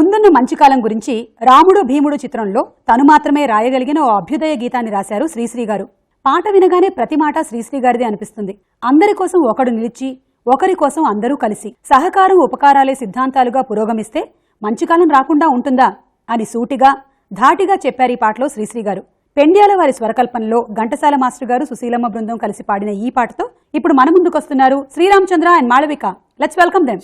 ముందున్న మంచి కాలం గురించి రాముడు భీముడు చిత్రంలో తను మాత్రమే రాయగలిగిన ఓ అభ్యుదయ గీతాన్ని రాశారు శ్రీశ్రీ గారు. పాట వినగానే ప్రతి మాట శ్రీశ్రీ గారిదే అనిపిస్తుంది. అందరి కోసం ఒకడు నిలిచి ఒకరి కోసం అందరూ కలిసి సహకారం ఉపకారాలే సిద్ధాంతాలుగా పురోగమిస్తే మంచి కాలం రాకుండా ఉంటుందా అని సూటిగా ధాటిగా చెప్పారు ఈ పాటలో శ్రీశ్రీ గారు. పెండ్యాల వారి స్వరకల్పనలో ఘంటసాల మాస్టర్ గారు సుశీలమ్మ బృందం కలిసి పాడిన ఈ పాటతో ఇప్పుడు మన ముందుకొస్తున్నారు Sriramachandra and Malavika. Let's welcome them.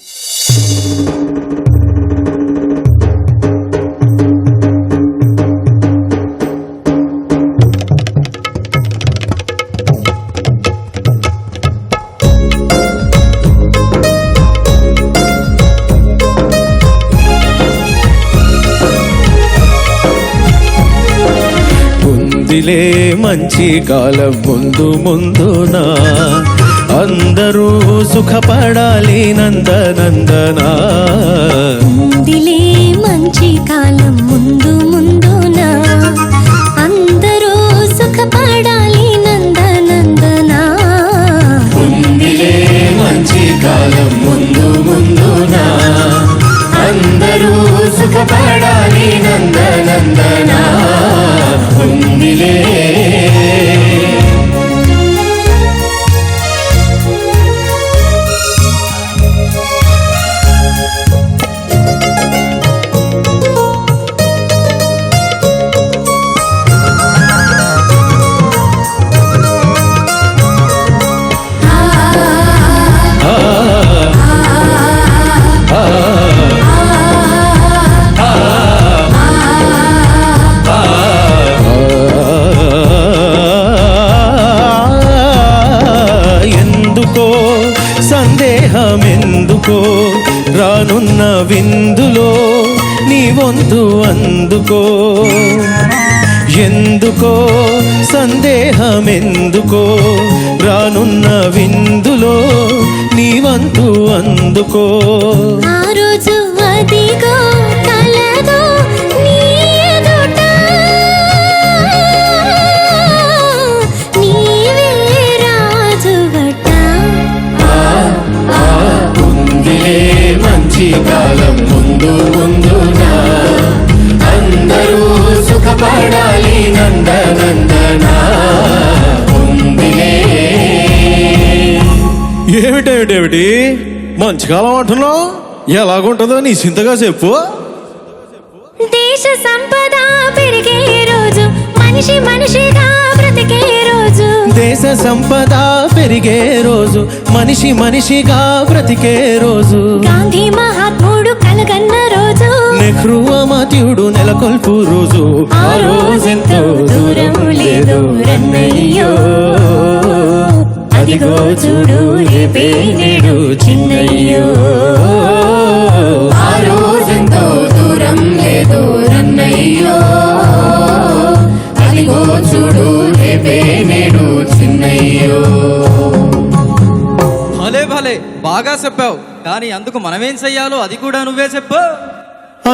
మంచి కాలం ముందు ముందునా అందరూ సుఖపడాలి నందనందనా. ముందిలే మంచి కాలం ముందు ముందునా అందరూ సుఖపడాలి నందనందనా. ముందిలే మంచి కాలం ముందు ముందునా అందరూ సుఖపడాలి నందనందనా. ముందిలే సందేహమెందుకో రానున్న విందులో నీ వంతు అందుకో. ఎందుకో సందేహమెందుకో రానున్న విందులో నీ వంతు అందుకో. ఆ రోజు అదిగో కలదో నీ ఎదుట నీవే రాజువట. ముందిలే మంచి కాలం ముందు ముందునా అందరూ సుఖపడాలి నందనందనా. ముందిలే ఏమిటేమిటేమిటి మంచి కాలం అంటున్నావు? ఎలాగుంటుందో నీ చింతగా చెప్పు. దేశ సంపద పెరిగే రోజు మనిషి మనిషిగా బ్రతికే రోజు. దేశ సంపద పెరిగే రోజు మనిషి మనిషిగా బ్రతికే రోజు. గాంధీ మహాత్ముడు కలగన్న రోజు నెహ్రూ అమత్యుడు నెలకొల్పు రోజు. ఆ రోజెంతో దూరం లేదు రన్నయ్యో అదిగో చూడు రేపే నేడు చిన్నయ్యో. ఆ రోజెంతో దూరం లేదు రన్నయ్యో అదిగో చూడు రేపే నేడు చిన్నయ్యో. భలే భలే బాగా చెప్పావు, కానీ అందుకు మనమేం చెయ్యాలో అది కూడా నువ్వే చెప్పు.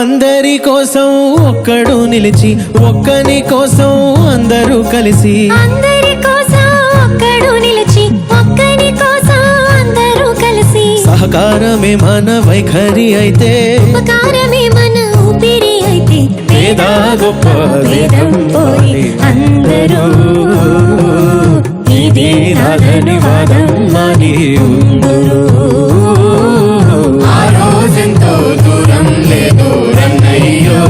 అందరి కోసం ఒక్కడు నిలిచి ఒక్కని కోసం అందరూ కలిసి. అందరి కోసం ఒక్కడు నిలిచి ఒక్కని కోసం అందరూ కలిసి. సహకారమే మన వైఖరి అయితే ఉపకారమే మన ఊపిరి అయితే. పేద గొప్ప భేదం పోయి అందరూ ఇది నాదని వాదం మాని ఉందురు. ఆ రోజెంతో దూరం లేదు రన్నయ్యో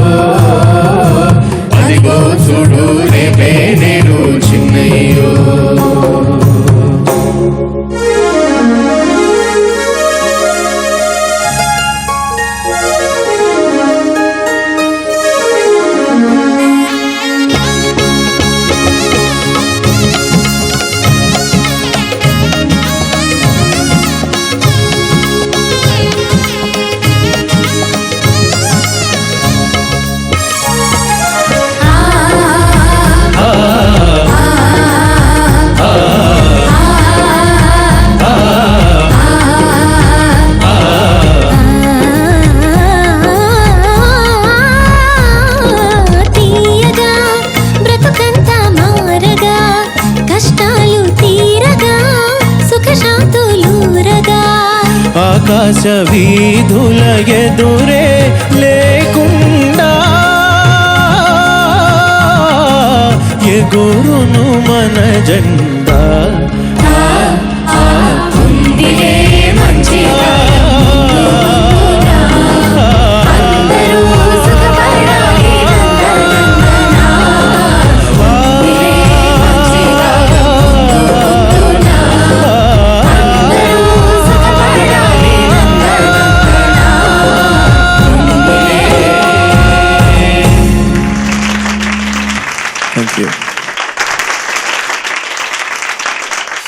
అదిగో చూడు రేపే నేడు చిన్నయ్యో. ఆకాశ వీధుల ఎదురే లేకుండా జెండా